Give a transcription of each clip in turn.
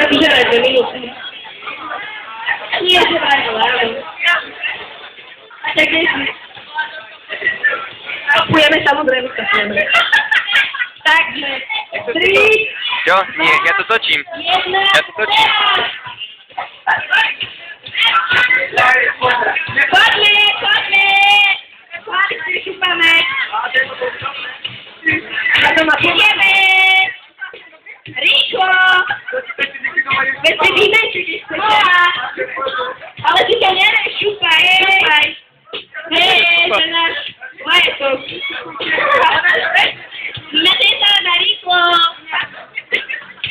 vyžerať 2 minúty. Nie, že majú láve. Tak nechci. Kapujeme samozrejme, kapujeme. Takže, 3... Jo, nie, ja to točím. 1... Ja to točím. Poďme! Poďme, šupame. Ideme! Rýchlo! Veď si vymečíš, chcete. Ale si to šupaj, šupaj. Hej, to náš majetok. Vymečíš sa na rýchlo.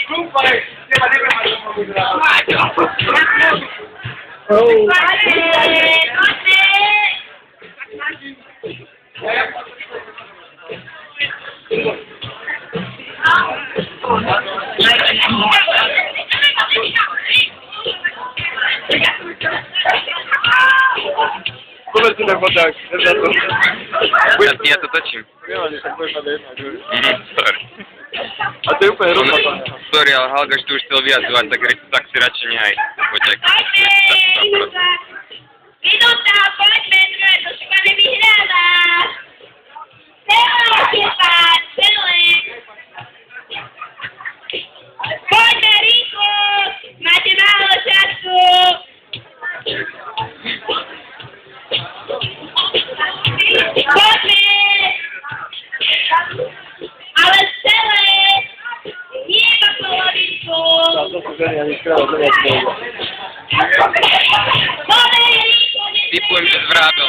Šupaj! Powiedz na wodak, Ja to točím. tak budeš na jedna, Sorry. A to je úplne rozhodné. Sorry, ale Halgaš tu už chcel vyjadrovať, tak si radšej nehaj. Poďak. Minúta, poďme, to si ma nevyhráva. Celé, pán, celé. Poďme, rýchlo, máte málo času. Poďme. Ale celé. Nie iba polovičku. To sú ženy, ani skráva, to nie je. Poďme, rýchlo. Typujem, že zvrábil.